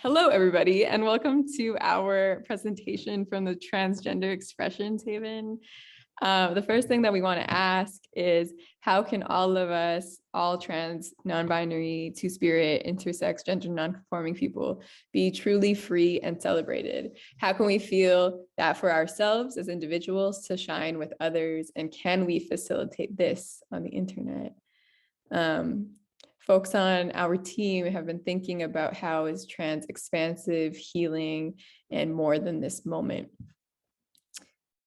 Hello, everybody, and welcome to our presentation from the Transgender Expressions Haven. The first thing that we want to ask is, how can all of us, all trans, non-binary, two-spirit, intersex, gender non-conforming people be truly free and celebrated? How can we feel that for ourselves as individuals to shine with others? And can we facilitate this on the internet? Folks on our team have been thinking about how is trans expansive, healing, and more than this moment.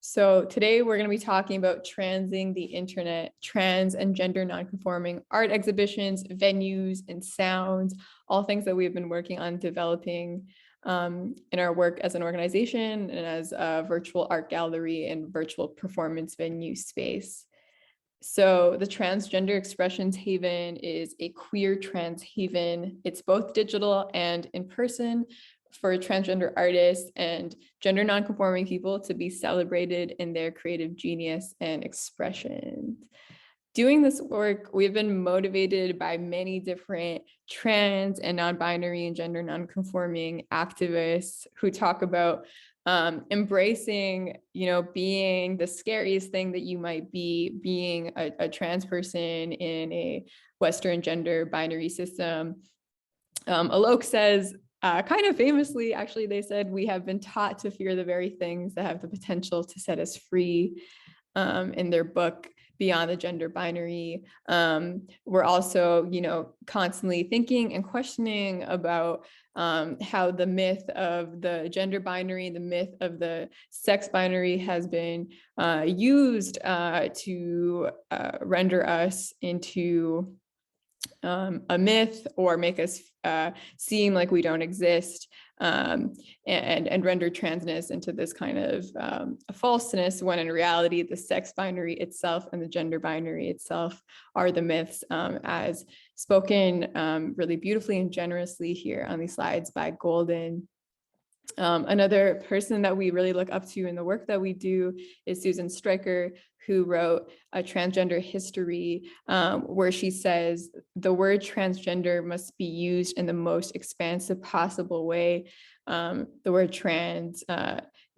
So today we're going to be talking about transing the internet, trans and gender nonconforming art exhibitions, venues, and sounds, all things that we've been working on developing in our work as an organization and as a virtual art gallery and virtual performance venue space. So the Transgender Expressions Haven is a queer trans haven. It's both digital and in person for transgender artists and gender nonconforming people to be celebrated in their creative genius and expression. Doing this work, we've been motivated by many different trans and non-binary and gender nonconforming activists who talk about embracing, being the scariest thing that you might be, being a trans person in a Western gender binary system. Alok says, kind of famously, actually, they said, we have been taught to fear the very things that have the potential to set us free in their book, Beyond the Gender Binary. We're also, constantly thinking and questioning about how the myth of the gender binary, the myth of the sex binary has been used to render us into a myth or make us seem like we don't exist, and render transness into this kind of a falseness, when in reality the sex binary itself and the gender binary itself are the myths, as spoken really beautifully and generously here on these slides by Golden. Another person that we really look up to in the work that we do is Susan Stryker, who wrote a transgender history, where she says the word transgender must be used in the most expansive possible way. The word trans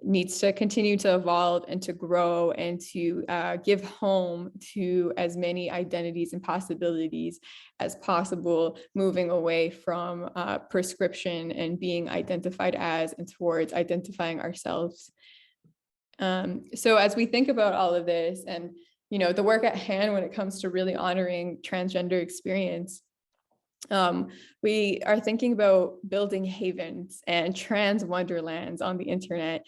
needs to continue to evolve and to grow and to give home to as many identities and possibilities as possible, moving away from prescription and being identified as and towards identifying ourselves. So as we think about all of this and, the work at hand when it comes to really honoring transgender experience, we are thinking about building havens and trans wonderlands on the internet,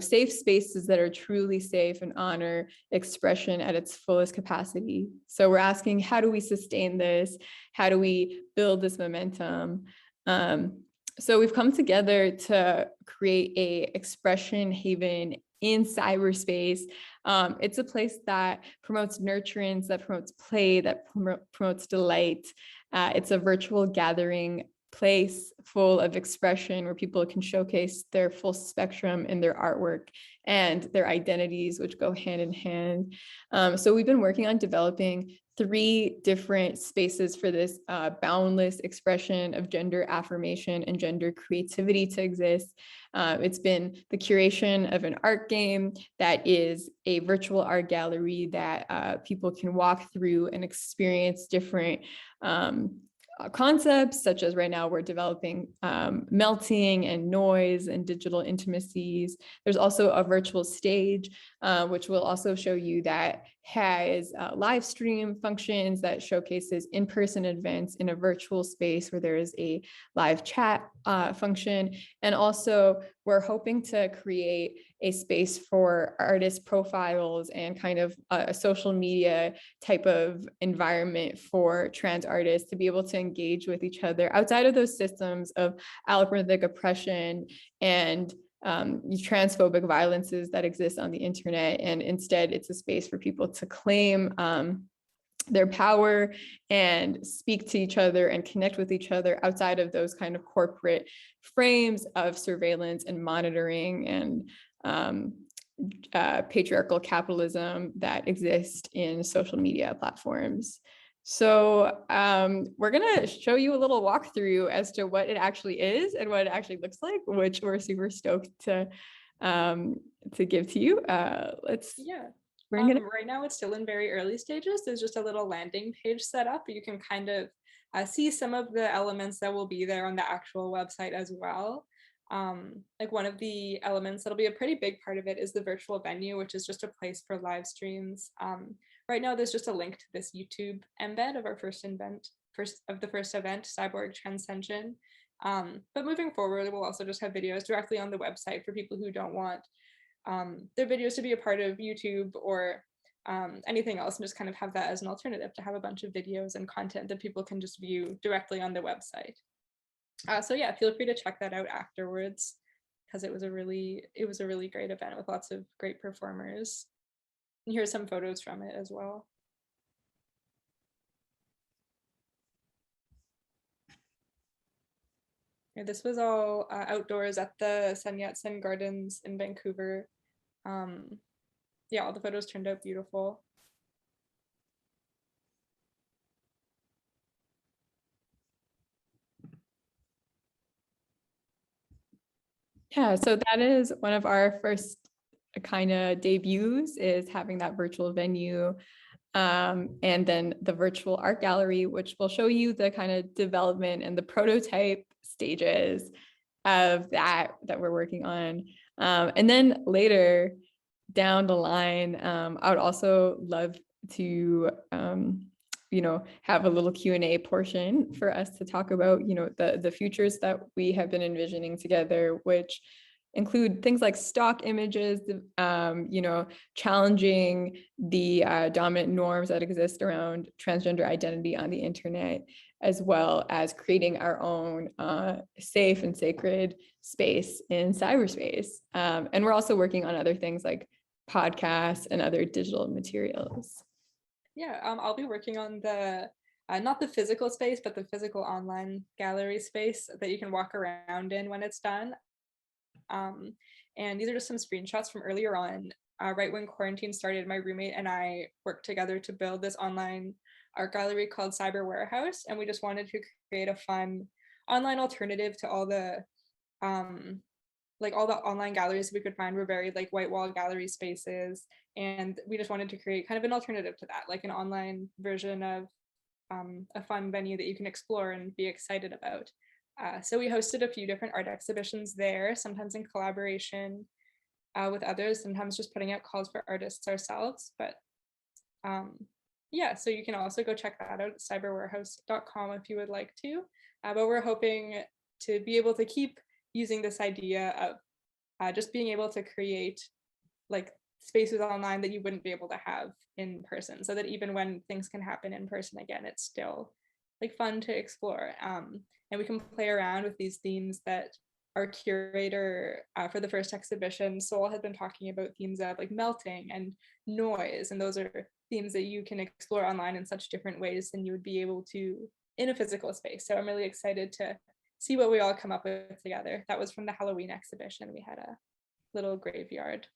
safe spaces that are truly safe and honor expression at its fullest capacity. So we're asking, how do we sustain this? How do we build this momentum? So we've come together to create a expression haven in cyberspace. It's a place that promotes nurturance, that promotes play, that promotes delight. It's a virtual gathering place full of expression where people can showcase their full spectrum in their artwork and their identities, which go hand in hand. So we've been working on developing 3 different spaces for this boundless expression of gender affirmation and gender creativity to exist. It's been the curation of an art game that is a virtual art gallery that people can walk through and experience different concepts, such as right now we're developing melting and noise and digital intimacies. There's also a virtual stage, which will also show you, that has live stream functions that showcases in-person events in a virtual space where there is a live chat function. And also we're hoping to create a space for artist profiles and kind of a social media type of environment for trans artists to be able to engage with each other outside of those systems of algorithmic oppression and transphobic violences that exist on the internet. And instead, it's a space for people to claim their power and speak to each other and connect with each other outside of those kind of corporate frames of surveillance and monitoring and patriarchal capitalism that exist in social media platforms. So we're gonna show you a little walkthrough as to what it actually is and what it actually looks like, which we're super stoked to give to you. Let's bring it. Right now it's still in very early stages. There's just a little landing page set up. You can kind of see some of the elements that will be there on the actual website as well. Like one of the elements that'll be a pretty big part of it is the virtual venue, which is just a place for live streams. Right now there's just a link to this YouTube embed of our first event, Cyborg Transcension. But moving forward, we'll also just have videos directly on the website for people who don't want their videos to be a part of YouTube or anything else, and just kind of have that as an alternative to have a bunch of videos and content that people can just view directly on the website. So yeah, feel free to check that out afterwards, because it was a really great event with lots of great performers. And here's some photos from it as well. Yeah, this was all outdoors at the Sun Yat-sen Gardens in Vancouver. Yeah, all the photos turned out beautiful. Yeah, so that is one of our first kind of debuts, is having that virtual venue. And then the virtual art gallery, which will show you the kind of development and the prototype stages of that we're working on. And then later down the line, I would also love to have a little Q&A portion for us to talk about, the futures that we have been envisioning together, which include things like stock images, challenging the dominant norms that exist around transgender identity on the internet, as well as creating our own safe and sacred space in cyberspace. And we're also working on other things like podcasts and other digital materials. Yeah, I'll be working on the not the physical space, but the physical online gallery space that you can walk around in when it's done. And these are just some screenshots from earlier on. Right when quarantine started, my roommate and I worked together to build this online art gallery called Cyber Warehouse, and we just wanted to create a fun online alternative to all the online galleries we could find were very like white wall gallery spaces, and we just wanted to create kind of an alternative to that, like an online version of a fun venue that you can explore and be excited about. So we hosted a few different art exhibitions there, sometimes in collaboration with others, sometimes just putting out calls for artists ourselves. But yeah, so you can also go check that out at cyberwarehouse.com if you would like to. But we're hoping to be able to keep using this idea of just being able to create like spaces online that you wouldn't be able to have in person, so that even when things can happen in person again, it's still like fun to explore. And we can play around with these themes that our curator for the first exhibition, Sol, had been talking about, themes of like melting and noise, and those are themes that you can explore online in such different ways than you would be able to in a physical space. So I'm really excited to see what we all come up with together. That was from the Halloween exhibition. We had a little graveyard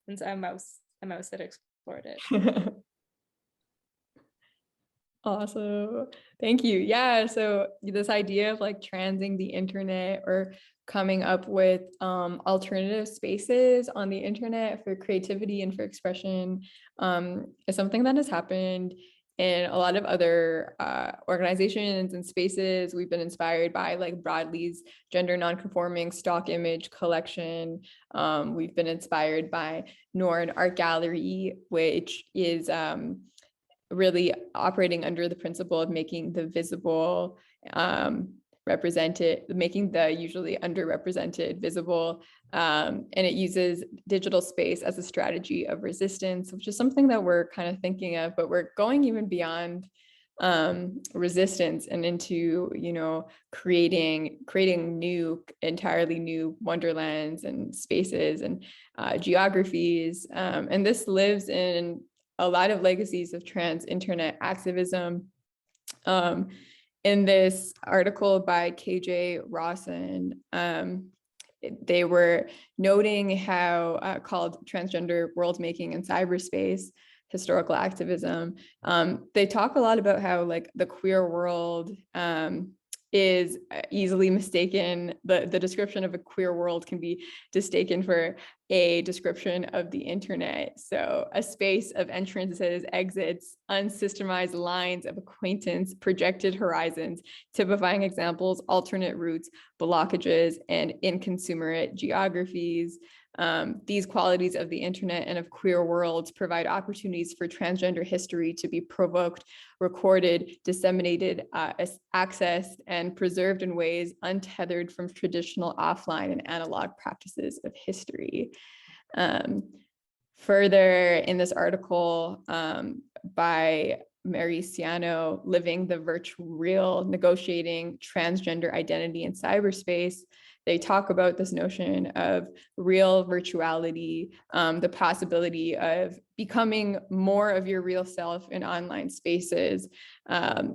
and a mouse that explored it. Awesome. Thank you. Yeah. So this idea of like transing the internet, or coming up with alternative spaces on the internet for creativity and for expression, is something that has happened in a lot of other organizations and spaces. We've been inspired by like Broadly's gender non-conforming stock image collection. We've been inspired by Norn Art Gallery, which is really operating under the principle of making the visible represented, making the usually underrepresented visible. And it uses digital space as a strategy of resistance, which is something that we're kind of thinking of, but we're going even beyond resistance and into, creating new, entirely new wonderlands and spaces and geographies. And this lives in a lot of legacies of trans internet activism. In this article by KJ Rawson, they were noting how called Transgender World Making in Cyberspace, historical activism. They talk a lot about how like the queer world is easily mistaken. The description of a queer world can be mistaken for a description of the internet. So a space of entrances, exits, unsystemized lines of acquaintance, projected horizons, typifying examples, alternate routes, blockages, and incongruent geographies. These qualities of the internet and of queer worlds provide opportunities for transgender history to be provoked, recorded, disseminated, accessed, and preserved in ways untethered from traditional offline and analog practices of history. Further in this article by Mary Ciano, Living the Virtual Real, Negotiating Transgender Identity in Cyberspace, they talk about this notion of real virtuality, the possibility of becoming more of your real self in online spaces,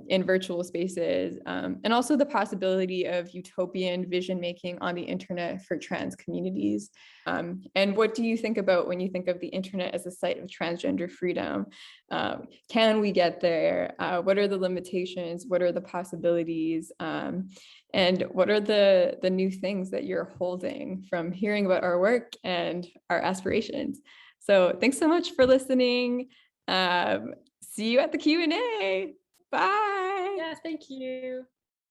in virtual spaces, and also the possibility of utopian vision making on the internet for trans communities. And what do you think about when you think of the internet as a site of transgender freedom? Can we get there? What are the limitations? What are the possibilities? And what are the new things that you're holding from hearing about our work and our aspirations? So thanks so much for listening. See you at the Q&A. Bye. Yeah, thank you.